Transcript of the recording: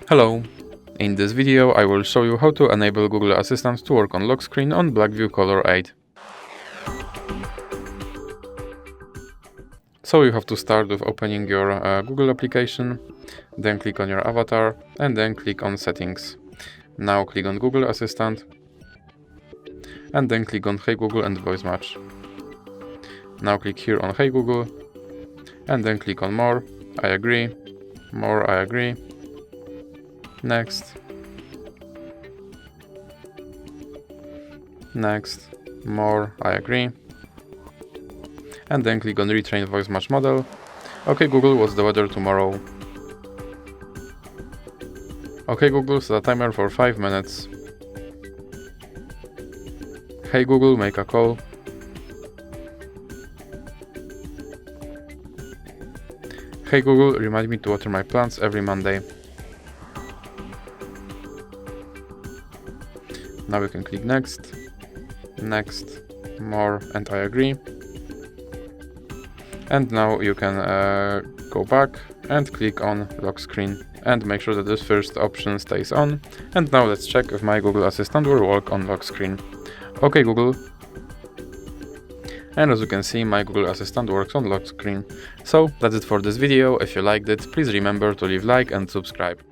Hello! In this video I will show you how to enable Google Assistant to work on lock screen on Blackview Color 8. So you have to start with opening your Google application, then click on your avatar and then click on Settings. Now click on Google Assistant and then click on Hey Google and Voice Match. Now click here on Hey Google and then click on More, I agree, More, I agree, Next, Next, More, I agree, and then click on Retrain Voice Match Model. Okay Google, what's the weather tomorrow? Okay Google, set a timer for 5 minutes. Hey Google, make a call. Hey Google, remind me to water my plants every Monday. Now you can click Next, Next, More, and I agree. And now you can go back and click on Lock Screen and make sure that this first option stays on. And now let's check if my Google Assistant will work on lock screen. Okay Google. And as you can see, my Google Assistant works on lock screen. So that's it for this video. If you liked it, please remember to leave like and subscribe.